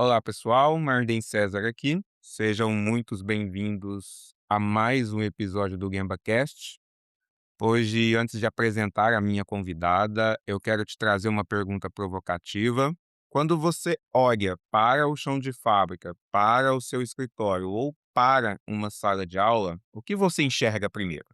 Olá, pessoal. Marden César aqui. Sejam muitos bem-vindos a mais um episódio do GambaCast. Hoje, antes de apresentar a minha convidada, eu quero te trazer uma pergunta provocativa. Quando você olha para o chão de fábrica, para o seu escritório ou para uma sala de aula, o que você enxerga primeiro?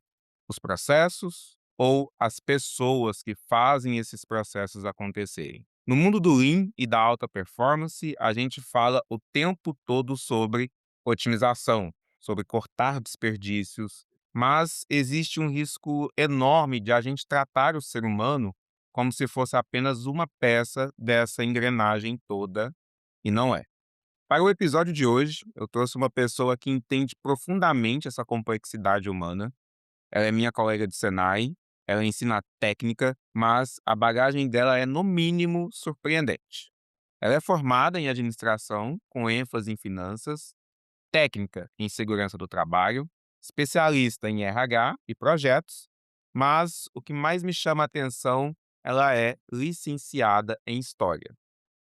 Os processos ou as pessoas que fazem esses processos acontecerem? No mundo do Lean e da alta performance, a gente fala o tempo todo sobre otimização, sobre cortar desperdícios, mas existe um risco enorme de a gente tratar o ser humano como se fosse apenas uma peça dessa engrenagem toda, e não é. Para o episódio de hoje, eu trouxe uma pessoa que entende profundamente essa complexidade humana. Ela é minha colega de Senai, ela ensina técnica, mas a bagagem dela é, no mínimo, surpreendente. Ela é formada em administração, com ênfase em finanças, técnica em segurança do trabalho, especialista em RH e projetos, mas o que mais me chama a atenção, ela é licenciada em História.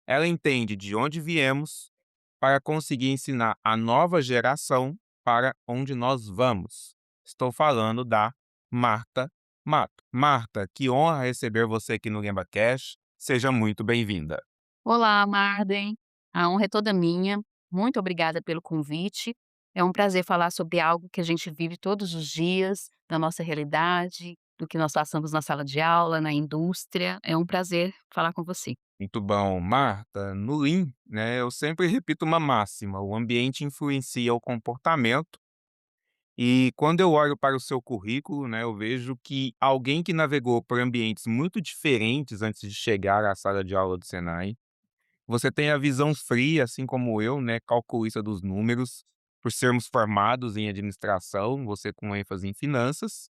Ela entende de onde viemos para conseguir ensinar a nova geração para onde nós vamos. Estou falando da Marta Mato. Marta, que honra receber você aqui no GambaCast. Seja muito bem-vinda. Olá, Marden. A honra é toda minha. Muito obrigada pelo convite. É um prazer falar sobre algo que a gente vive todos os dias, da nossa realidade, do que nós passamos na sala de aula, na indústria. É um prazer falar com você. Muito bom. Marta, no Lean, né, eu sempre repito uma máxima: o ambiente influencia o comportamento. E quando eu olho para o seu currículo, né, eu vejo que alguém que navegou por ambientes muito diferentes antes de chegar à sala de aula do Senai. Você tem a visão fria, assim como eu, né, calculista dos números, por sermos formados em administração, você com ênfase em finanças.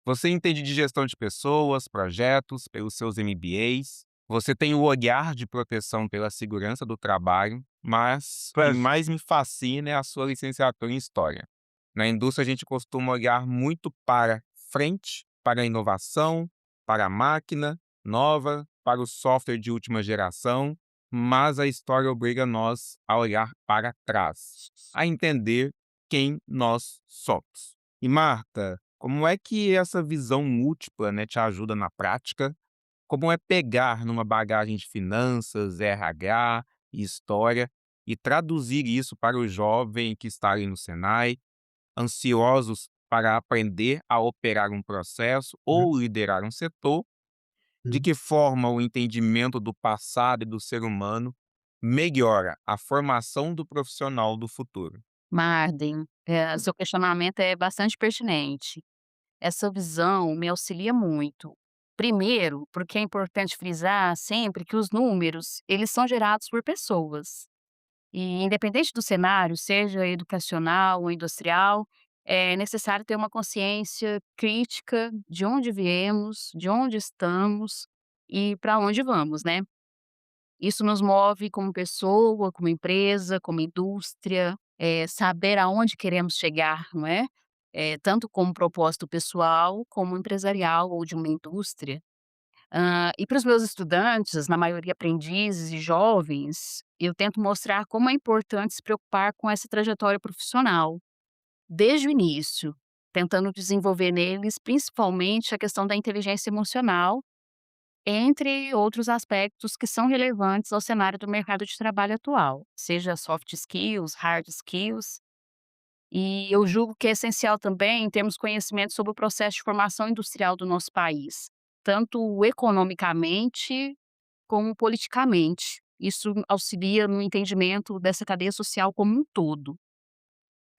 Você entende de gestão de pessoas, projetos, pelos seus MBAs. Você tem o olhar de proteção pela segurança do trabalho, mas o que mais me fascina é a sua licenciatura em História. Na indústria, a gente costuma olhar muito para frente, para a inovação, para a máquina nova, para o software de última geração, mas a história obriga nós a olhar para trás, a entender quem nós somos. E Marta, como é que essa visão múltipla, né, te ajuda na prática? Como é pegar numa bagagem de finanças, RH e história e traduzir isso para o jovem que está ali no Senai, ansiosos para aprender a operar um processo Uhum, ou liderar um setor? De uhum. que forma o entendimento do passado e do ser humano melhora a formação do profissional do futuro? Marden, seu questionamento é bastante pertinente. Essa visão me auxilia muito. Primeiro, porque é importante frisar sempre que os números, eles são gerados por pessoas. E independente do cenário, seja educacional ou industrial, é necessário ter uma consciência crítica de onde viemos, de onde estamos e para onde vamos, né. Isso nos move como pessoa, como empresa, como indústria, saber aonde queremos chegar, não é, tanto como propósito pessoal, como empresarial ou de uma indústria. E para os meus estudantes, na maioria aprendizes e jovens, eu tento mostrar como é importante se preocupar com essa trajetória profissional, desde o início, tentando desenvolver neles principalmente a questão da inteligência emocional, entre outros aspectos que são relevantes ao cenário do mercado de trabalho atual, seja soft skills, hard skills. E eu julgo que é essencial também termos conhecimento sobre o processo de formação industrial do nosso país, tanto economicamente como politicamente. Isso auxilia no entendimento dessa cadeia social como um todo.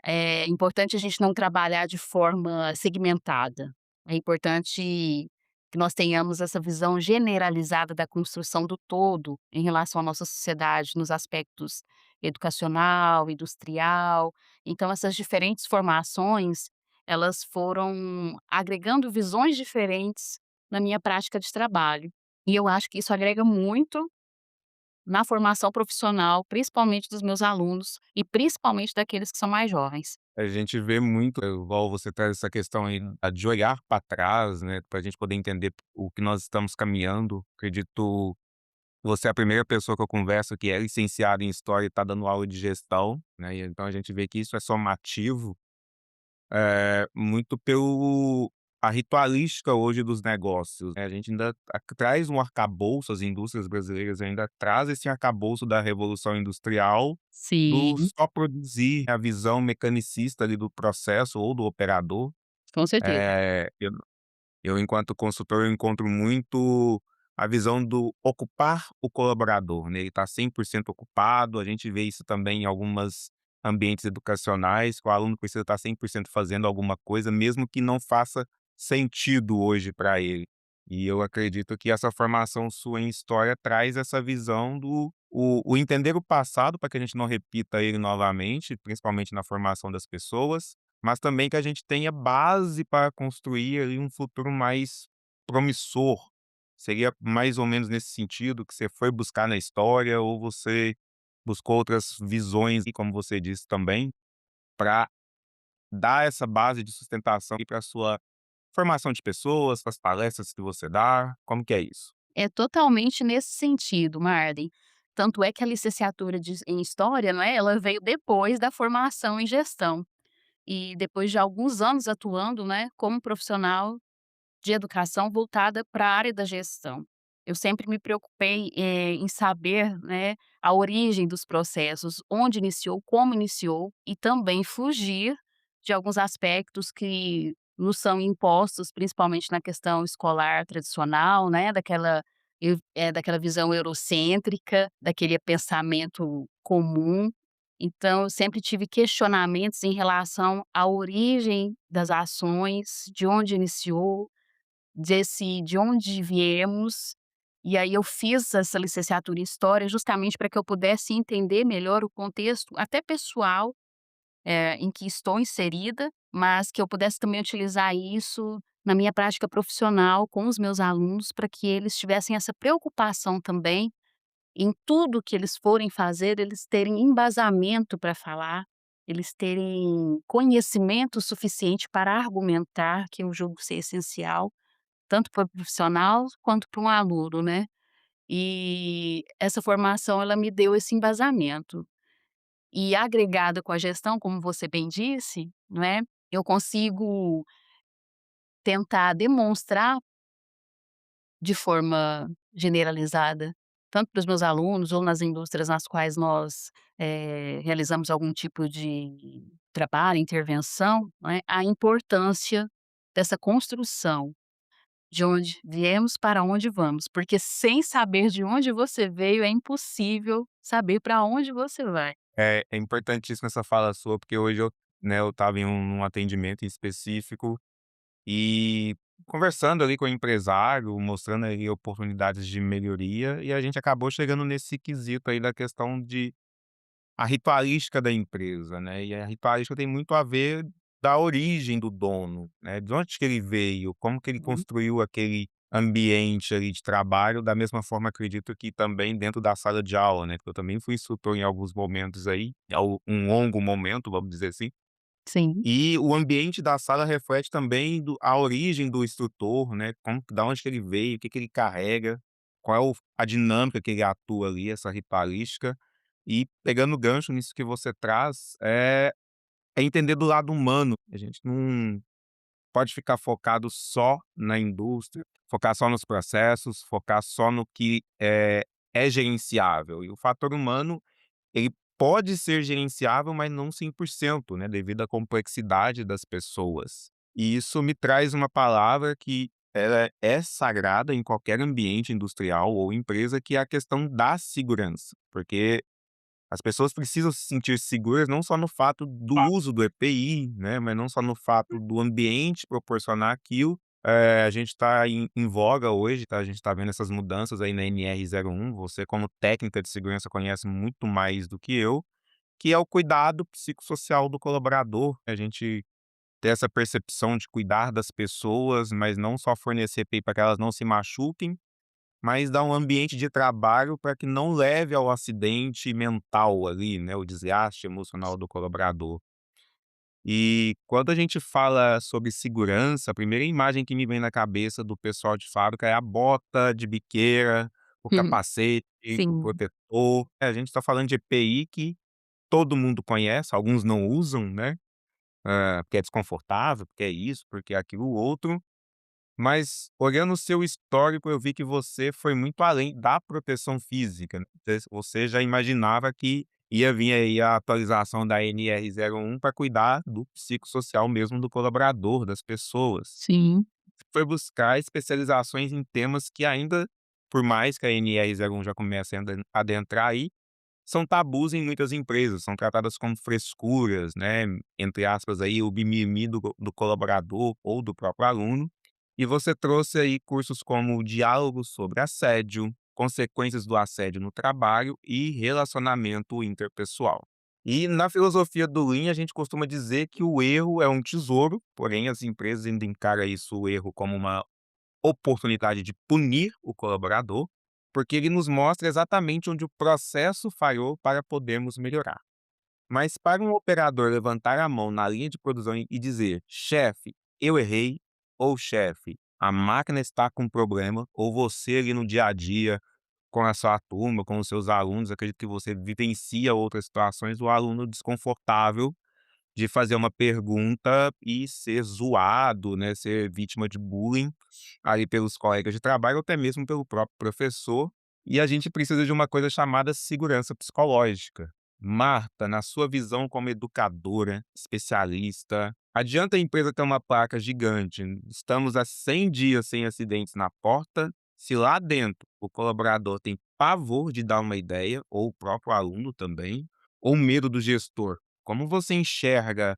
É importante a gente não trabalhar de forma segmentada. É importante que nós tenhamos essa visão generalizada da construção do todo em relação à nossa sociedade nos aspectos educacional, industrial. Então essas diferentes formações, elas foram agregando visões diferentes na minha prática de trabalho. E eu acho que isso agrega muito na formação profissional, principalmente dos meus alunos e principalmente daqueles que são mais jovens. A gente vê muito, igual você traz essa questão aí de olhar para trás, né, para a gente poder entender o que nós estamos caminhando. Acredito você é a primeira pessoa que eu converso que é licenciada em História e está dando aula de gestão, né, e então a gente vê que isso é somativo, muito pelo a ritualística hoje dos negócios, né, a gente ainda traz um arcabouço, as indústrias brasileiras ainda traz esse arcabouço da revolução industrial, do Sim, só produzir, a visão mecanicista ali do processo ou do operador. com certeza. Eu enquanto consultor, eu encontro muito a visão do ocupar o colaborador, né, ele está 100% ocupado, a gente vê isso também em algumas ambientes educacionais, que o aluno precisa estar 100% fazendo alguma coisa, mesmo que não faça sentido hoje para ele. E eu acredito que essa formação sua em história traz essa visão do o entender o passado para que a gente não repita ele novamente, principalmente na formação das pessoas, mas também que a gente tenha base para construir ali um futuro mais promissor. Seria mais ou menos nesse sentido que você foi buscar na história ou você buscou outras visões e como você disse também, para dar essa base de sustentação para a sua formação de pessoas, para as palestras que você dá, como que é isso? É totalmente nesse sentido, Marden. Tanto é que a licenciatura em História, não é, ela veio depois da formação em Gestão. E depois de alguns anos atuando, né, como profissional de educação voltada para a área da gestão. Eu sempre me preocupei, em saber, né, a origem dos processos, onde iniciou, como iniciou e também fugir de alguns aspectos que nos são impostos, principalmente na questão escolar tradicional, né, daquela visão eurocêntrica, daquele pensamento comum. Então eu sempre tive questionamentos em relação à origem das ações, de onde iniciou, de onde viemos, e aí eu fiz essa licenciatura em História justamente para que eu pudesse entender melhor o contexto, até pessoal, em que estou inserida, mas que eu pudesse também utilizar isso na minha prática profissional com os meus alunos, para que eles tivessem essa preocupação também em tudo que eles forem fazer, eles terem embasamento para falar, eles terem conhecimento suficiente para argumentar, que eu julgo ser essencial tanto para o profissional quanto para um aluno, né. E essa formação ela me deu esse embasamento. E agregada com a gestão, como você bem disse, não é, eu consigo tentar demonstrar de forma generalizada, tanto para os meus alunos ou nas indústrias nas quais nós, realizamos algum tipo de trabalho, intervenção, não é, a importância dessa construção. De onde viemos para onde vamos, porque sem saber de onde você veio é impossível saber para onde você vai. É importantíssima essa fala sua, porque hoje eu estava em um atendimento em específico. E conversando ali com o empresário, mostrando ali oportunidades de melhoria, e a gente acabou chegando nesse quesito aí da questão de a ritualística da empresa, né, e a ritualística tem muito a ver da origem do dono, né, de onde que ele veio, como que ele Uhum. construiu aquele ambiente ali de trabalho, da mesma forma acredito que também dentro da sala de aula, né, porque eu também fui instrutor em alguns momentos aí, um longo momento, vamos dizer assim, Sim, e o ambiente da sala reflete também a origem do instrutor, né, como da onde que ele veio, o que que ele carrega, qual é a dinâmica que ele atua ali, essa ritualística. E pegando o gancho nisso que você traz, é entender do lado humano. A gente não pode ficar focado só na indústria, focar só nos processos, focar só no que é gerenciável. E o fator humano ele pode ser gerenciável, mas não 100%, né, devido à complexidade das pessoas. E isso me traz uma palavra que ela é sagrada em qualquer ambiente industrial ou empresa, que é a questão da segurança, porque as pessoas precisam se sentir seguras não só no fato do uso do EPI, né, mas não só no fato do ambiente proporcionar aquilo. A gente está em voga hoje, tá, a gente está vendo essas mudanças aí na NR01, você como técnica de segurança conhece muito mais do que eu, que é o cuidado psicossocial do colaborador. A gente ter essa percepção de cuidar das pessoas, mas não só fornecer EPI para que elas não se machuquem, mas dar um ambiente de trabalho para que não leve ao acidente mental ali, né, o desgaste emocional do colaborador. E quando a gente fala sobre segurança, a primeira imagem que me vem na cabeça do pessoal de fábrica é a bota de biqueira, o Uhum. capacete, o Sim, protetor. A gente está falando de EPI que todo mundo conhece, alguns não usam, né, porque é desconfortável, porque é isso, porque é aquilo outro. Mas olhando o seu histórico, eu vi que você foi muito além da proteção física, né. Você já imaginava que ia vir aí a atualização da NR01 para cuidar do psicossocial mesmo do colaborador, das pessoas. sim. Foi buscar especializações em temas que ainda, por mais que a NR01 já comece a adentrar aí, são tabus em muitas empresas, são tratadas como frescuras, né, entre aspas aí, o mimimi do colaborador ou do próprio aluno. E você trouxe aí cursos como diálogo sobre assédio, consequências do assédio no trabalho e relacionamento interpessoal. E na filosofia do Lean, a gente costuma dizer que o erro é um tesouro, porém as empresas ainda encaram isso, o erro, como uma oportunidade de punir o colaborador, porque ele nos mostra exatamente onde o processo falhou para podermos melhorar. Mas para um operador levantar a mão na linha de produção e dizer: chefe, eu errei, ou chefe, a máquina está com problema, ou você ali no dia a dia, com a sua turma, com os seus alunos, acredito que você vivencia outras situações, o aluno desconfortável de fazer uma pergunta e ser zoado, né, ser vítima de bullying ali pelos colegas de trabalho ou até mesmo pelo próprio professor. E a gente precisa de uma coisa chamada segurança psicológica. Marta, na sua visão como educadora, especialista, adianta a empresa ter uma placa gigante? Estamos há 100 dias sem acidentes na porta. Se lá dentro o colaborador tem pavor de dar uma ideia, ou o próprio aluno também, ou medo do gestor, como você enxerga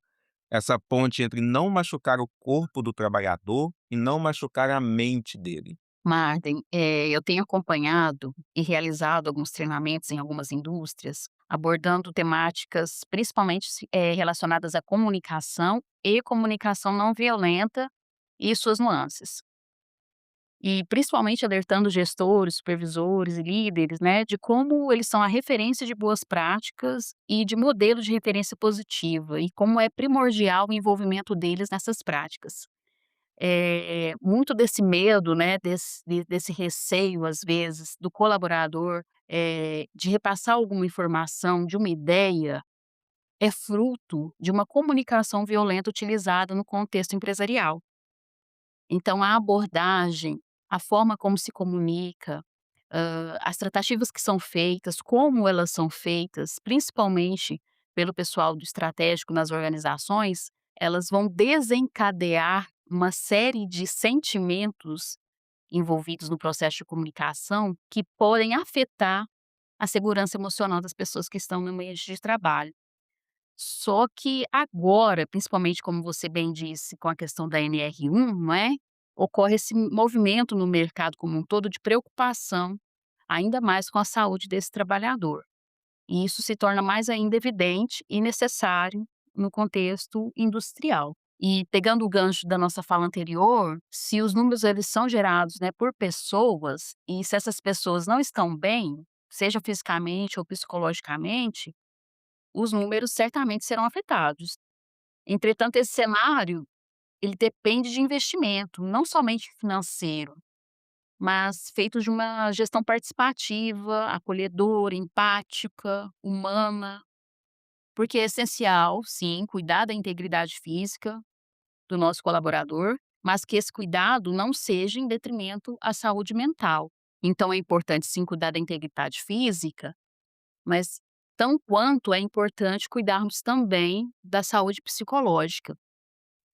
essa ponte entre não machucar o corpo do trabalhador e não machucar a mente dele? Marden, eu tenho acompanhado e realizado alguns treinamentos em algumas indústrias, abordando temáticas principalmente relacionadas à comunicação e comunicação não violenta e suas nuances. E principalmente alertando gestores, supervisores e líderes, né, de como eles são a referência de boas práticas e de modelo de referência positiva e como é primordial o envolvimento deles nessas práticas. Muito desse medo, né, desse receio, às vezes, do colaborador, de repassar alguma informação, de uma ideia, é fruto de uma comunicação violenta utilizada no contexto empresarial. Então a abordagem, a forma como se comunica, as tratativas que são feitas, como elas são feitas, principalmente pelo pessoal do estratégico nas organizações, elas vão desencadear uma série de sentimentos envolvidos no processo de comunicação que podem afetar a segurança emocional das pessoas que estão no ambiente de trabalho. Só que agora, principalmente como você bem disse, com a questão da NR1, não é, ocorre esse movimento no mercado como um todo de preocupação, ainda mais com a saúde desse trabalhador. E isso se torna mais ainda evidente e necessário no contexto industrial. E pegando o gancho da nossa fala anterior, se os números eles são gerados, né, por pessoas, e se essas pessoas não estão bem, seja fisicamente ou psicologicamente, os números certamente serão afetados. Entretanto, esse cenário, ele depende de investimento, não somente financeiro, mas feito de uma gestão participativa, acolhedora, empática, humana, porque é essencial, sim, cuidar da integridade física do nosso colaborador, mas que esse cuidado não seja em detrimento à saúde mental. Então é importante sim cuidar da integridade física, mas tão quanto é importante cuidarmos também da saúde psicológica.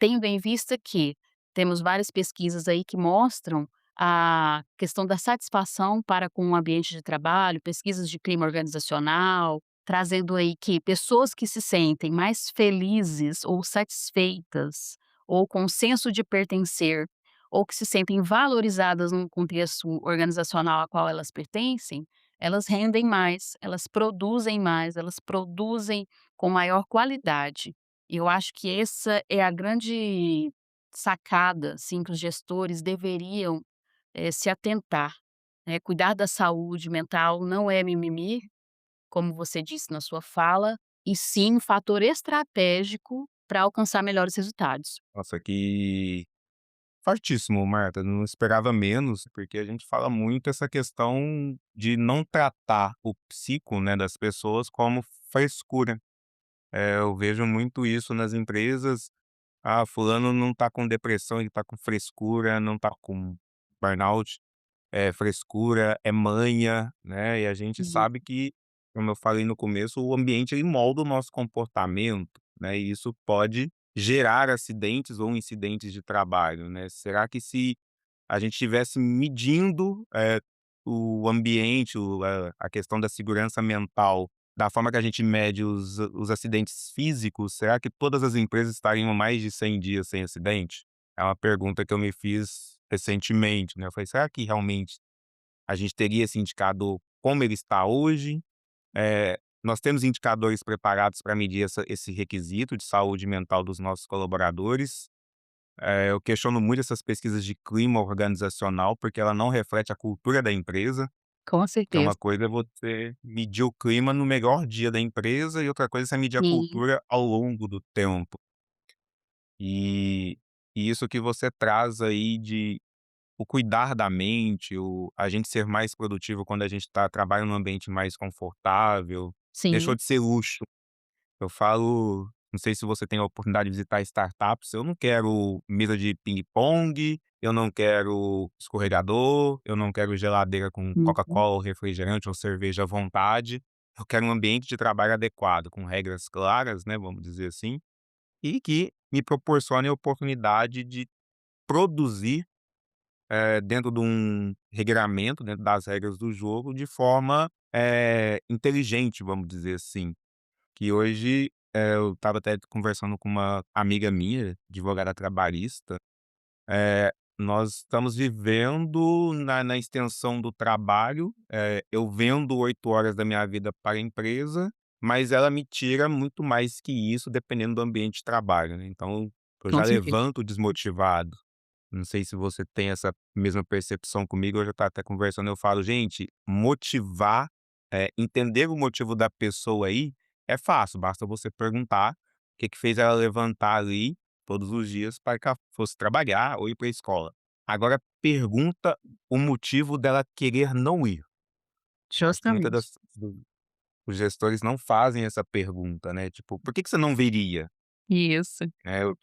Tendo em vista que temos várias pesquisas aí que mostram a questão da satisfação para com o ambiente de trabalho, pesquisas de clima organizacional, trazendo aí que pessoas que se sentem mais felizes ou satisfeitas, ou com senso de pertencer, ou que se sentem valorizadas no contexto organizacional a qual elas pertencem, elas rendem mais, elas produzem com maior qualidade. Eu acho que essa é a grande sacada, assim, que os gestores deveriam, se atentar, né. Cuidar da saúde mental não é mimimi, como você disse na sua fala, e sim um fator estratégico para alcançar melhores resultados. Nossa, que fortíssimo, Marta, não esperava menos, porque a gente fala muito essa questão de não tratar o psico, né, das pessoas como frescura. Eu vejo muito isso nas empresas. "Ah, fulano não tá com depressão, ele tá com frescura, não tá com burnout". É frescura, é manha, né, e a gente Uhum. sabe que, como eu falei no começo, o ambiente ele molda o nosso comportamento, né, e isso pode gerar acidentes ou incidentes de trabalho, né. Será que se a gente estivesse medindo, o ambiente, a questão da segurança mental, da forma que a gente mede os acidentes físicos, será que todas as empresas estariam mais de 100 dias sem acidente? É uma pergunta que eu me fiz recentemente, né, eu falei: "Será que realmente a gente teria esse indicador como ele está hoje?". Nós temos indicadores preparados para medir esse requisito de saúde mental dos nossos colaboradores. Eu questiono muito essas pesquisas de clima organizacional, porque ela não reflete a cultura da empresa, Com que é uma certeza. coisa é você medir o clima no melhor dia da empresa e outra coisa é você medir a Sim, cultura ao longo do tempo. E e isso que você traz aí de o cuidar da mente, a gente ser mais produtivo quando a gente trabalha num ambiente mais confortável, deixou sim. de ser luxo. Eu falo, não sei se você tem a oportunidade de visitar startups, eu não quero mesa de ping-pong, eu não quero escorregador, eu não quero geladeira com Uhum. Coca-Cola ou refrigerante ou cerveja à vontade. Eu quero um ambiente de trabalho adequado, com regras claras, né, vamos dizer assim, e que me proporcione a oportunidade de produzir, dentro de um regramento, dentro das regras do jogo, de forma, inteligente, vamos dizer assim. Que hoje, eu estava até conversando com uma amiga minha, advogada trabalhista, nós estamos vivendo na extensão do trabalho, eu vendo 8 horas da minha vida para a empresa, mas ela me tira muito mais que isso dependendo do ambiente de trabalho, né, então eu Com já certeza. levanto desmotivado. Não sei se você tem essa mesma percepção comigo, eu já estava até conversando, eu falo: "Gente, motivar, entender o motivo da pessoa aí é fácil, basta você perguntar o que que fez ela levantar ali todos os dias para que ela fosse trabalhar ou ir para a escola. Agora pergunta o motivo dela querer não ir". Acho que muitas Justamente. os gestores não fazem essa pergunta, né, tipo: "Por que que você não viria?". Isso. O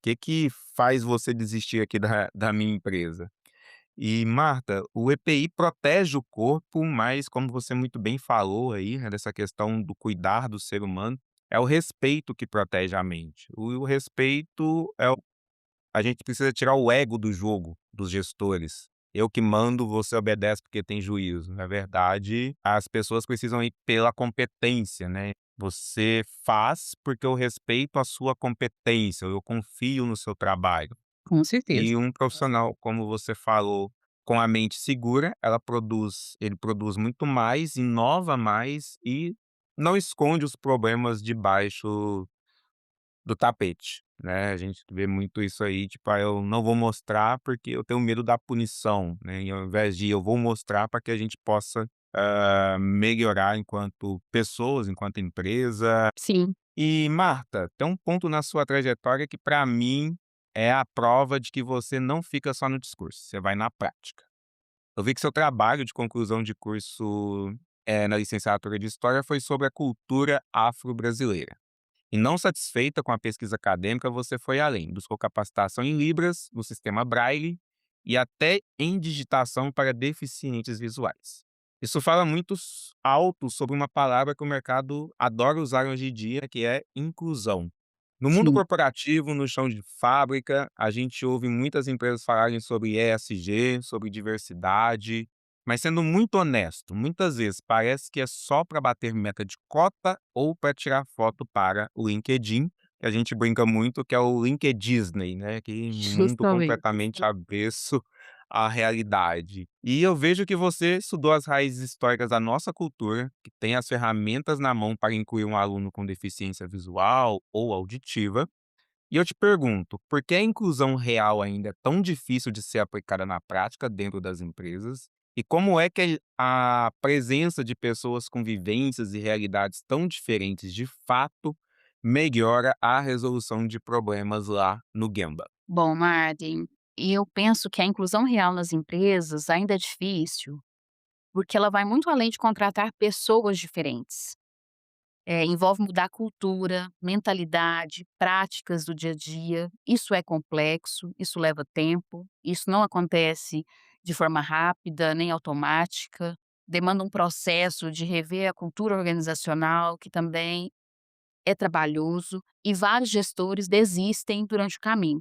que que faz você desistir aqui da minha empresa? E Marta, o EPI protege o corpo, mas como você muito bem falou aí, né, dessa questão do cuidar do ser humano, é o respeito que protege a mente. O respeito é o a gente precisa tirar o ego do jogo, dos gestores. Eu que mando, você obedece porque tem juízo. Na verdade, as pessoas precisam ir pela competência, né. Você faz porque eu respeito a sua competência, eu confio no seu trabalho. Com certeza. E um profissional, como você falou, com a mente segura, ele produz muito mais, inova mais e não esconde os problemas debaixo do tapete, né. A gente vê muito isso aí, tipo: "Ah, eu não vou mostrar porque eu tenho medo da punição", né, e ao invés de: "Eu vou mostrar para que a gente possa, melhorar enquanto pessoas, enquanto empresa". Sim. E Marta, tem um ponto na sua trajetória que para mim é a prova de que você não fica só no discurso, você vai na prática. Eu vi que seu trabalho de conclusão de curso, na licenciatura de História foi sobre a cultura afro-brasileira. E não satisfeita com a pesquisa acadêmica, você foi além, buscou capacitação em Libras, no sistema Braille e até em digitação para deficientes visuais. Isso fala muito alto sobre uma palavra que o mercado adora usar hoje em dia, que é inclusão. No mundo Sim. corporativo, no chão de fábrica, a gente ouve muitas empresas falarem sobre ESG, sobre diversidade, mas sendo muito honesto, muitas vezes parece que é só para bater meta de cota ou para tirar foto para o LinkedIn, que a gente brinca muito que é o LinkedDisney, né, que um mundo Justamente. completamente avesso à realidade. E eu vejo que você estudou as raízes históricas da nossa cultura, que tem as ferramentas na mão para incluir um aluno com deficiência visual ou auditiva, e eu te pergunto, por que a inclusão real ainda é tão difícil de ser aplicada na prática dentro das empresas? E como é que a presença de pessoas com vivências e realidades tão diferentes de fato melhora a resolução de problemas lá no Gemba? Bom, Martin. E eu penso que a inclusão real nas empresas ainda é difícil, porque ela vai muito além de contratar pessoas diferentes. Envolve mudar a cultura, mentalidade, práticas do dia a dia. Isso é complexo, isso leva tempo, isso não acontece de forma rápida nem automática. Demanda um processo de rever a cultura organizacional, que também é trabalhoso, e vários gestores desistem durante o caminho.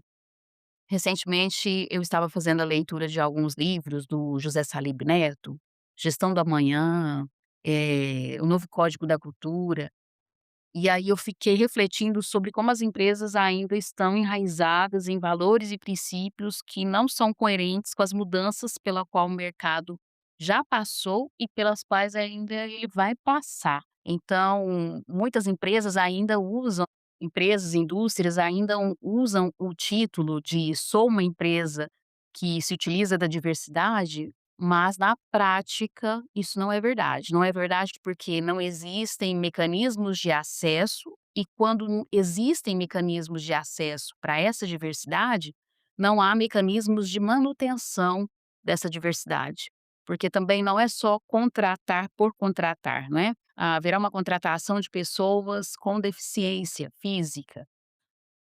Recentemente, eu estava fazendo a leitura de alguns livros do José Salib Neto, Gestão do Amanhã, O Novo Código da Cultura, e aí eu fiquei refletindo sobre como as empresas ainda estão enraizadas em valores e princípios que não são coerentes com as mudanças pela qual o mercado já passou e pelas quais ainda ele vai passar. Então, muitas empresas, indústrias ainda usam o título de "sou uma empresa que se utiliza da diversidade", mas na prática isso não é verdade. Não é verdade porque não existem mecanismos de acesso, e quando não existem mecanismos de acesso para essa diversidade, não há mecanismos de manutenção dessa diversidade. Porque também não é só contratar por contratar, não é? Haverá uma contratação de pessoas com deficiência física.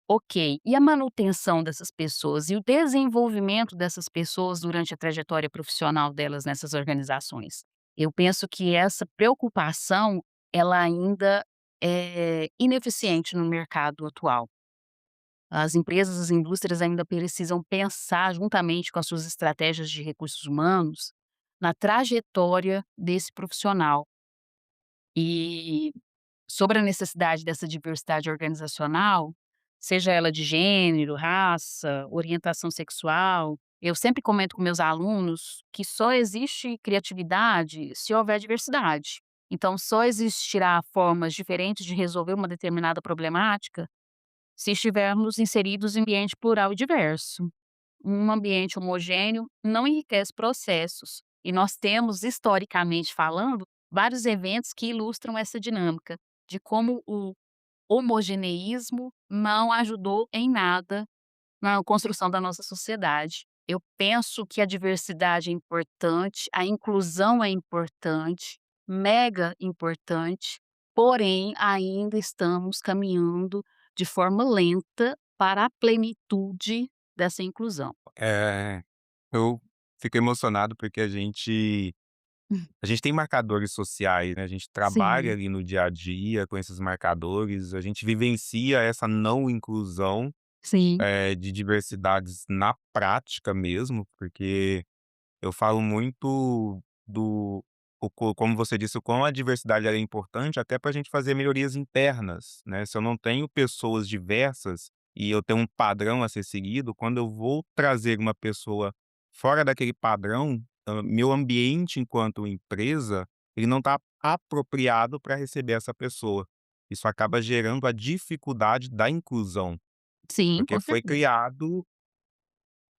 Ok, e a manutenção dessas pessoas e o desenvolvimento dessas pessoas durante a trajetória profissional delas nessas organizações? Eu penso que essa preocupação, ela ainda é ineficiente no mercado atual. As empresas, as indústrias ainda precisam pensar juntamente com as suas estratégias de recursos humanos na trajetória desse profissional. E sobre a necessidade dessa diversidade organizacional, seja ela de gênero, raça, orientação sexual, eu sempre comento com meus alunos que só existe criatividade se houver diversidade. Então, só existirá formas diferentes de resolver uma determinada problemática se estivermos inseridos em ambiente plural e diverso. Um ambiente homogêneo não enriquece processos, e nós temos, historicamente falando, vários eventos que ilustram essa dinâmica, de como o homogeneísmo não ajudou em nada na construção da nossa sociedade. Eu penso que a diversidade é importante, a inclusão é importante, mega importante, porém ainda estamos caminhando de forma lenta para a plenitude dessa inclusão. Eh, eu fico emocionado porque a gente tem marcadores sociais, né, a gente trabalha Sim, ali no dia a dia com esses marcadores, a gente vivencia essa não inclusão, sim, de diversidades na prática mesmo, porque eu falo muito do como você disse, o quão a diversidade ela é importante até para a gente fazer melhorias internas, né. Se eu não tenho pessoas diversas e eu tenho um padrão a ser seguido, quando eu vou trazer uma pessoa fora daquele padrão, meu ambiente enquanto empresa, ele não está apropriado para receber essa pessoa. Isso acaba gerando a dificuldade da inclusão, sim, porque com foi certeza. criado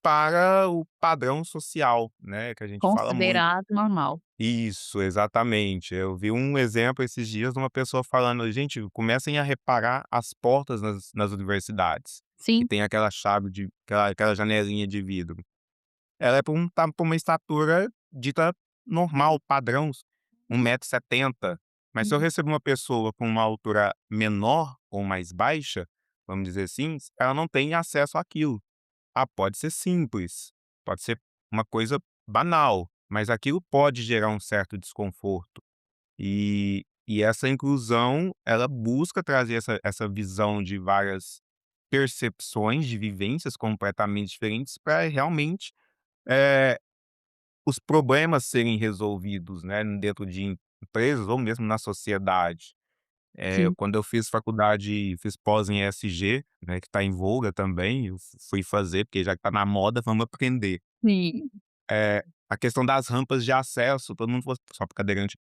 para o padrão social, né, que a gente fala muito. Considerado normal. Isso, exatamente. Eu vi um exemplo esses dias de uma pessoa falando: "Gente, comecem a reparar as portas nas universidades, que Sim, tem aquela chave de aquela janelinha de vidro. Ela é por uma estatura dita normal, padrão, 1,70 m, mas se eu uhum, recebo uma pessoa com uma altura menor ou mais baixa, vamos dizer assim, ela não tem acesso àquilo. Pode ser simples, pode ser uma coisa banal, mas aquilo pode gerar um certo desconforto. E essa inclusão, ela busca trazer essa visão de várias percepções de vivências completamente diferentes para realmente, eh, os problemas serem resolvidos, né, dentro de empresas ou mesmo na sociedade. sim, Quando eu fiz faculdade, fiz pós em ESG, né, que está em voga também, eu fui fazer, porque já que tá na moda, vamos aprender. sim. A questão das rampas de acesso, todo mundo falou só para cadeirante.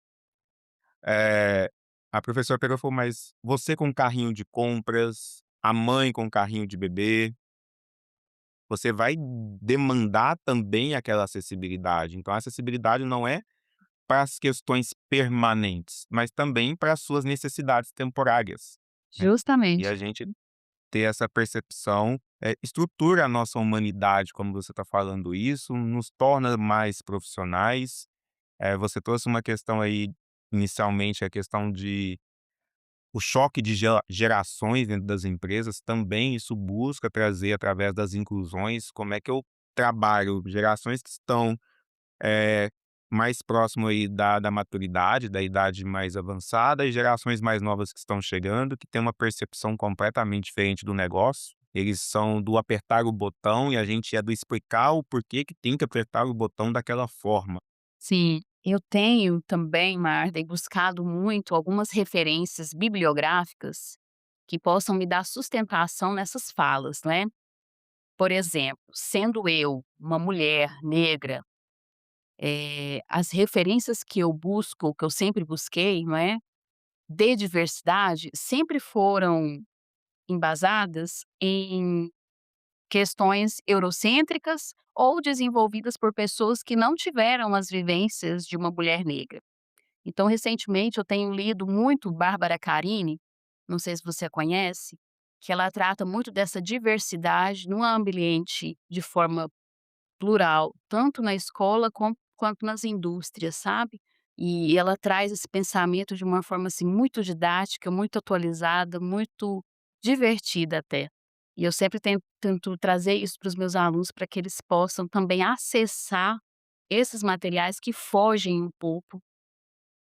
Eh, a professora pegou e falou: "Mas você com carrinho de compras, a mãe com carrinho de bebê, você vai demandar também aquela acessibilidade. Então a acessibilidade não é para as questões permanentes, mas também para as suas necessidades temporárias", né. E Justamente. a gente ter essa percepção. estrutura a nossa humanidade, como você está falando isso, nos torna mais profissionais. Você trouxe uma questão aí, inicialmente, a questão de o choque de gerações dentro das empresas, também isso busca trazer através das inclusões, como é que eu trabalho gerações que estão eh, mais próximo aí da maturidade, da idade mais avançada, e gerações mais novas que estão chegando, que têm uma percepção completamente diferente do negócio. Eles são do apertar o botão e a gente é do explicar o porquê que tem que apertar o botão daquela forma. Sim, eu tenho também, Marta, buscado muito algumas referências bibliográficas que possam me dar sustentação nessas falas, não é? Por exemplo, sendo eu uma mulher negra, as referências que eu busco, que eu sempre busquei, não é, de diversidade, sempre foram embasadas em questões eurocêntricas ou desenvolvidas por pessoas que não tiveram as vivências de uma mulher negra. Então, recentemente, eu tenho lido muito Bárbara Carini, não sei se você a conhece, que ela trata muito dessa diversidade no ambiente de forma plural, tanto na escola quanto nas indústrias, sabe. E ela traz esse pensamento de uma forma, assim, muito didática, muito atualizada, muito divertida até. E eu sempre tento trazer isso para os meus alunos, para que eles possam também acessar esses materiais que fogem um pouco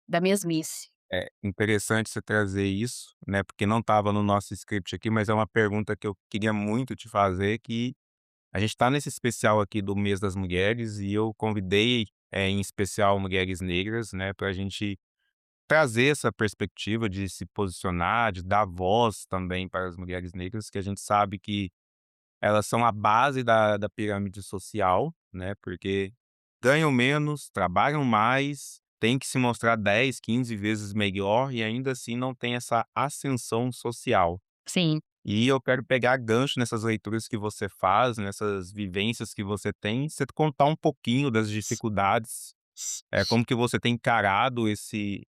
da mesmice. É interessante você trazer isso, né, porque não estava no nosso script aqui, mas é uma pergunta que eu queria muito te fazer, que a gente está nesse especial aqui do Mês das Mulheres e eu convidei, em especial mulheres negras, né, para a gente trazer essa perspectiva de se posicionar, de dar voz também para as mulheres negras, que a gente sabe que elas são a base da pirâmide social, né, porque ganham menos, trabalham mais, têm que se mostrar 10, 15 vezes melhor e ainda assim não tem essa ascensão social. Sim. E eu quero pegar gancho nessas leituras que você faz, nessas vivências que você tem, você contar um pouquinho das dificuldades, como que você tem encarado esses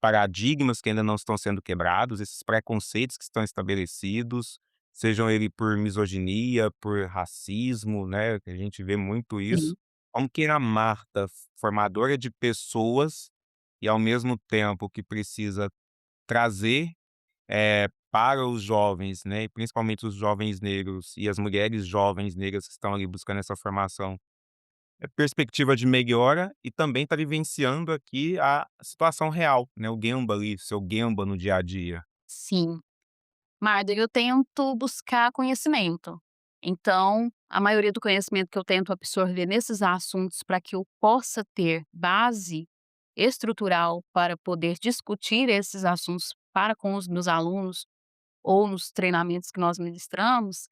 paradigmas que ainda não estão sendo quebrados, esses preconceitos que estão estabelecidos, sejam ele por misoginia, por racismo, né, que a gente vê muito isso. Sim. Como que a Marta, formadora de pessoas e ao mesmo tempo que precisa trazer para os jovens, né, e principalmente os jovens negros e as mulheres jovens negras que estão ali buscando essa formação, perspectiva de melhora e também está vivenciando aqui a situação real, né, o Gemba ali, seu Gemba no dia a dia. Sim. Marda, eu tento buscar conhecimento. Então, a maioria do conhecimento que eu tento absorver nesses assuntos para que eu possa ter base estrutural para poder discutir esses assuntos para com os meus alunos ou nos treinamentos que nós ministramos,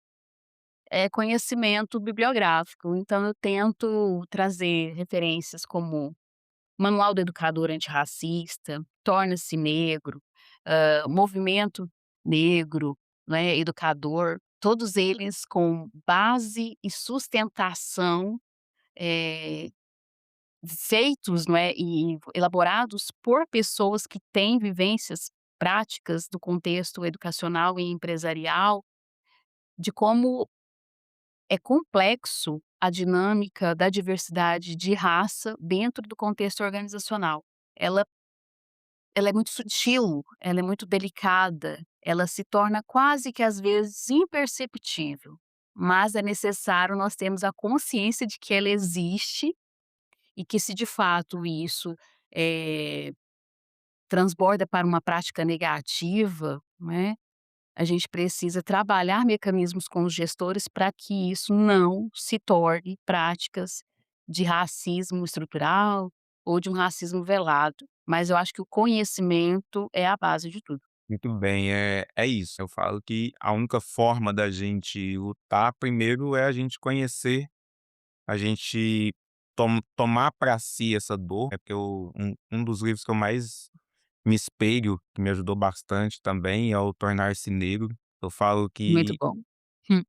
é conhecimento bibliográfico. Então eu tento trazer referências como Manual do Educador Antirracista, Torna-se Negro, Movimento Negro, né, Educador, todos eles com base e sustentação, eh, feitos, não é, e elaborados por pessoas que têm vivências práticas do contexto educacional e empresarial, de como é complexo a dinâmica da diversidade de raça dentro do contexto organizacional. Ela Ela é muito sutil, ela é muito delicada, ela se torna quase que às vezes imperceptível, mas é necessário nós termos a consciência de que ela existe e que se de fato isso, eh, transborda para uma prática negativa, né, a gente precisa trabalhar mecanismos com os gestores para que isso não se torne práticas de racismo estrutural ou de um racismo velado, mas eu acho que o conhecimento é a base de tudo. Muito bem, é isso, eu falo que a única forma da gente lutar, primeiro, é a gente conhecer, a gente tomar para si essa dor, é porque um dos livros que eu mais me espelho, que me ajudou bastante também, é o Tornar-se Negro. Eu falo Muito que bom. Hum,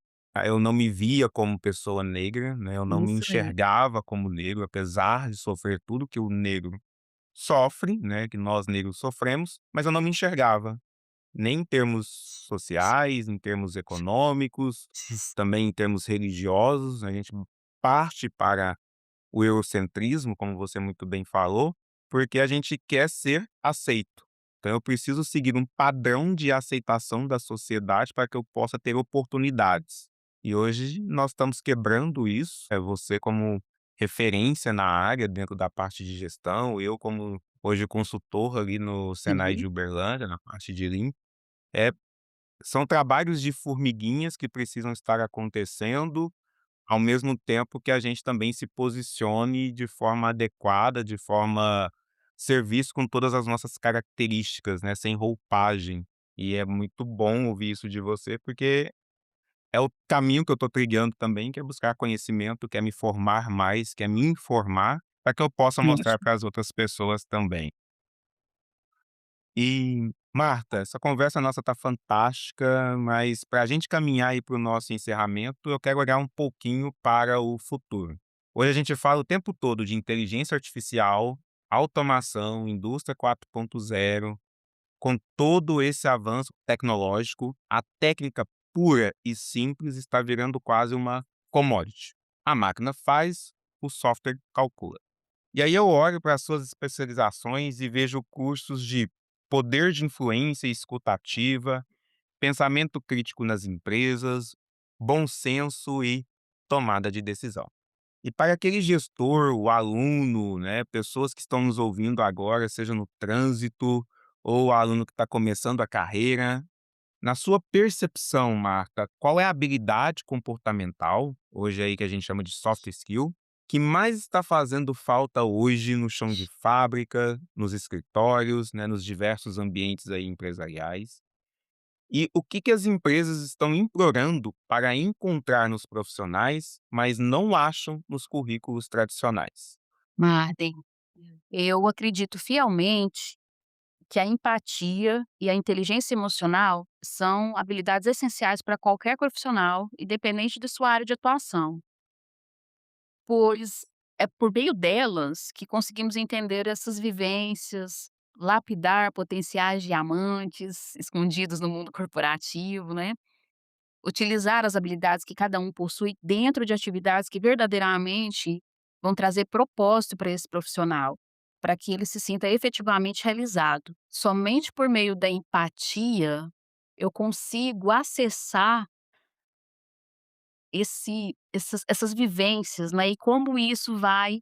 eu não me via como pessoa negra, né, eu não me isso aí. enxergava como negro, apesar de sofrer tudo que o negro sofre, né, que nós negros sofremos, mas eu não me enxergava. nem em termos sociais, em termos econômicos, também em termos religiosos. A gente parte para o eurocentrismo, como você muito bem falou, porque a gente quer ser aceito. Então eu preciso seguir um padrão de aceitação da sociedade para que eu possa ter oportunidades. E hoje nós estamos quebrando isso. É você como referência na área dentro da parte de gestão, eu como hoje consultor ali no Senai Sim. de Uberlândia, na parte de Lean. É, são trabalhos de formiguinhas que precisam estar acontecendo ao mesmo tempo que a gente também se posicione de forma adequada, de forma ser com todas as nossas características, né, sem roupagem. E é muito bom ouvir isso de você, porque é o caminho que eu estou trilhando também, que é buscar conhecimento, que é me formar mais, que é me informar, para que eu possa mostrar Ótimo. para as outras pessoas também. E, Marta, essa conversa nossa tá fantástica, mas para a gente caminhar aí para o nosso encerramento, eu quero olhar um pouquinho para o futuro. Hoje a gente fala o tempo todo de inteligência artificial, automação, indústria 4.0, com todo esse avanço tecnológico, a técnica pura e simples está virando quase uma commodity. A máquina faz, o software calcula. E aí eu olho para as suas especializações e vejo cursos de poder de influência e escuta ativa, pensamento crítico nas empresas, bom senso e tomada de decisão. E para aquele gestor, o aluno, né, pessoas que estão nos ouvindo agora, seja no trânsito ou aluno que está começando a carreira, na sua percepção, Marta, qual é a habilidade comportamental, hoje aí que a gente chama de soft skill, que mais está fazendo falta hoje no chão de fábrica, nos escritórios, né, nos diversos ambientes aí empresariais? E o que que as empresas estão implorando para encontrar nos profissionais, mas não acham nos currículos tradicionais? Marden, eu acredito fielmente que a empatia e a inteligência emocional são habilidades essenciais para qualquer profissional, independente de sua área de atuação, pois é por meio delas que conseguimos entender essas vivências, lapidar potenciais diamantes escondidos no mundo corporativo, né? Utilizar as habilidades que cada um possui dentro de atividades que verdadeiramente vão trazer propósito para esse profissional, para que ele se sinta efetivamente realizado. Somente por meio da empatia eu consigo acessar essas vivências, né, e como isso vai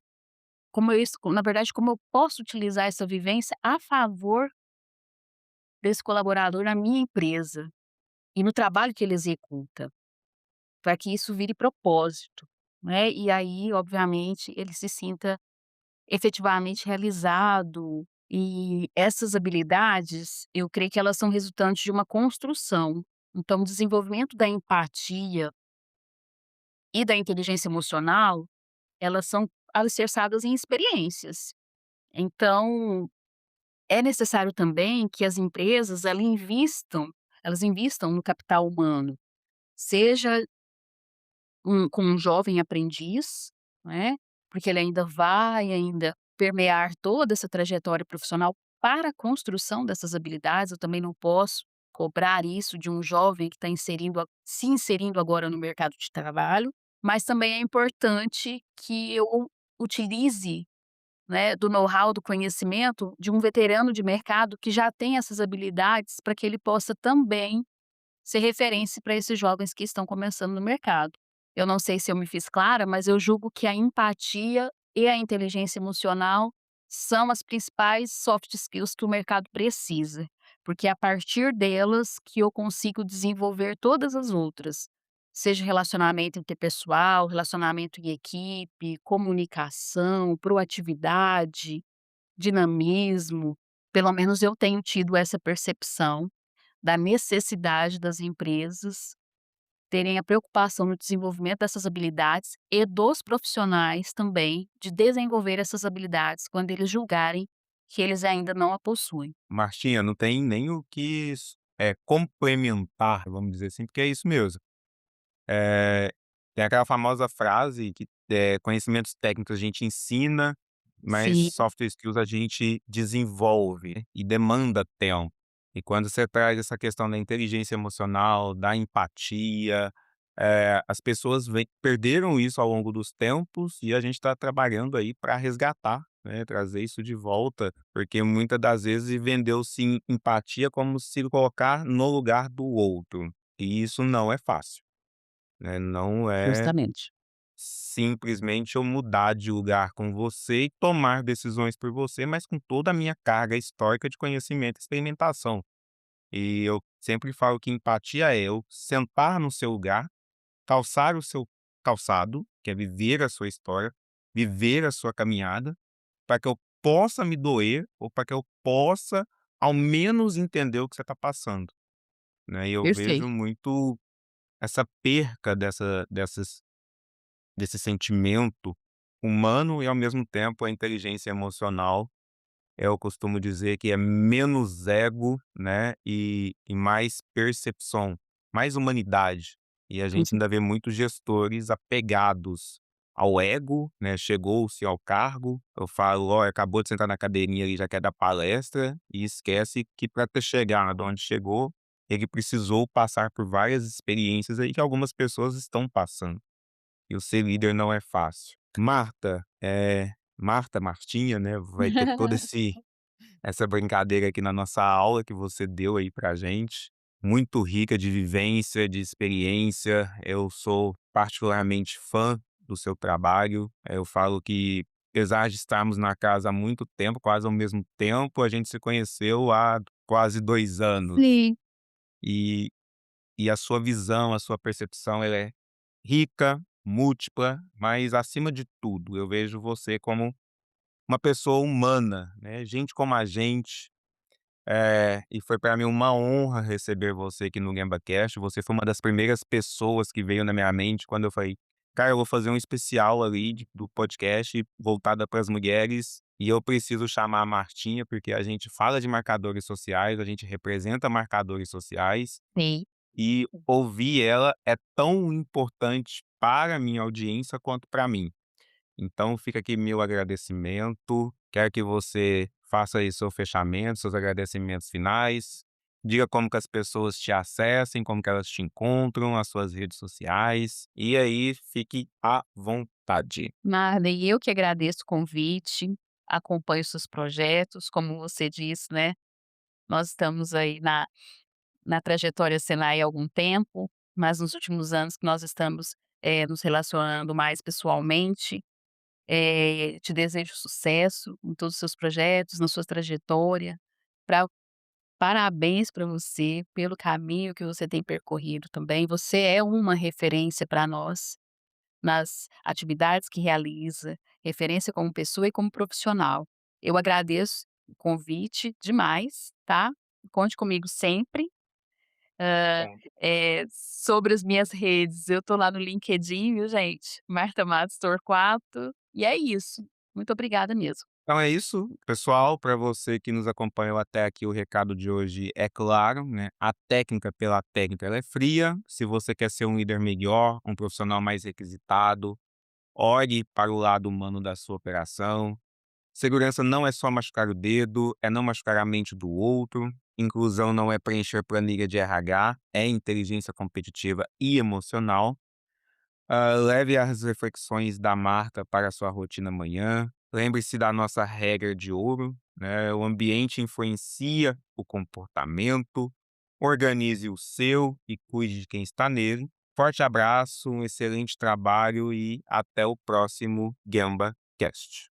como eu isso na verdade, como eu posso utilizar essa vivência a favor desse colaborador na minha empresa e no trabalho que ele executa. Para que isso vire propósito, né, e aí obviamente ele se sinta efetivamente realizado, e essas habilidades, eu creio que elas são resultantes de uma construção. Então o desenvolvimento da empatia e da inteligência emocional, elas são alicerçadas em experiências. Então, é necessário também que as empresas elas invistam no capital humano, seja com um jovem aprendiz, né, porque ele ainda permear toda essa trajetória profissional para a construção dessas habilidades, eu também não posso cobrar isso de um jovem que está se inserindo agora no mercado de trabalho, mas também é importante que eu utilize, né, do know-how, do conhecimento de um veterano de mercado que já tem essas habilidades para que ele possa também ser referência para esses jovens que estão começando no mercado. Eu não sei se eu me fiz clara, mas eu julgo que a empatia e a inteligência emocional são as principais soft skills que o mercado precisa, porque é a partir delas que eu consigo desenvolver todas as outras, seja relacionamento interpessoal, relacionamento em equipe, comunicação, proatividade, dinamismo. Pelo menos eu tenho tido essa percepção da necessidade das empresas terem a preocupação no desenvolvimento dessas habilidades e dos profissionais também de desenvolver essas habilidades quando eles julgarem que eles ainda não a possuem. Martinha, não tem nem o que complementar, vamos dizer assim, porque é isso mesmo. Eh, Tem aquela famosa frase que, conhecimentos técnicos a gente ensina, mas Sim, soft skills a gente desenvolve, né, e demanda tempo. E quando você traz essa questão da inteligência emocional, da empatia, as pessoas perderam isso ao longo dos tempos e a gente está trabalhando aí para resgatar, né, trazer isso de volta, porque muitas das vezes vendeu-se empatia como se colocar no lugar do outro, e isso não é fácil, né, não é Justamente. simplesmente eu mudar de lugar com você e tomar decisões por você, mas com toda a minha carga histórica de conhecimento e experimentação. E eu sempre falo que empatia é eu sentar no seu lugar, calçar o seu calçado, que é viver a sua história, viver a sua caminhada, para que eu possa me doer ou para que eu possa, ao menos, entender o que você está passando, né. E eu vejo Perfeito. muito essa perca desse sentimento humano e, ao mesmo tempo, a inteligência emocional. Eu costumo dizer que é menos ego, né, e mais percepção, mais humanidade. E a Com gente cer ainda vê muitos gestores apegados ao ego, né, chegou-se ao cargo, eu falo: "Olha, acabou de sentar na cadeirinha e já quer dar palestra", e esquece que para ter chegado onde chegou, ele precisou passar por várias experiências aí que algumas pessoas estão passando. E o ser líder não é fácil. Marta, Martinha, né, vai ter todo esse essa brincadeira aqui na nossa aula que você deu aí pra gente, muito rica de vivência, de experiência. Eu sou particularmente fã do seu trabalho. Eu falo que, apesar de estarmos na casa há muito tempo, quase ao mesmo tempo, a gente se conheceu há quase 2 anos. Sim. E a sua visão, a sua percepção, ela é rica, múltipla, mas acima de tudo, eu vejo você como uma pessoa humana, né, gente como a gente. E foi para mim uma honra receber você aqui no GambaCast. Você foi uma das primeiras pessoas que veio na minha mente quando eu falei: "Cara, eu vou fazer um especial ali do podcast voltada para as mulheres, e eu preciso chamar a Martinha, porque a gente fala de marcadores sociais, a gente representa marcadores sociais, Sim. e ouvir ela é tão importante para a minha audiência quanto para mim". Então fica aqui meu agradecimento. Quero que você faça aí seu fechamento, seus agradecimentos finais. Diga como que as pessoas te acessem, como que elas te encontram, as suas redes sociais. E aí, fique à vontade. Marley, eu que agradeço o convite, acompanho seus projetos, como você disse, né, nós estamos aí na trajetória Senai há algum tempo, mas nos últimos anos que nós estamos, nos relacionando mais pessoalmente. Te desejo sucesso em todos os seus projetos, na sua trajetória. Pra Parabéns para você pelo caminho que você tem percorrido também. Você é uma referência para nós nas atividades que realiza, referência como pessoa e como profissional. Eu agradeço o convite demais, tá? Conte comigo sempre. Sobre as minhas redes, eu tô lá no LinkedIn, viu, gente? Marta Matos Torquato. E é isso. Muito obrigada mesmo. Então é isso, pessoal. Para você que nos acompanhou até aqui, o recado de hoje é claro, né? A técnica pela técnica ela é fria. Se você quer ser um líder melhor, um profissional mais requisitado, olhe para o lado humano da sua operação. Segurança não é só machucar o dedo, é não machucar a mente do outro. Inclusão não é preencher planilha de RH, é inteligência competitiva e emocional. Leve as reflexões da Marta para a sua rotina amanhã. Lembre-se da nossa regra de ouro, né? O ambiente influencia o comportamento. Organize o seu e cuide de quem está nele. Forte abraço, um excelente trabalho e até o próximo Gamba Cast.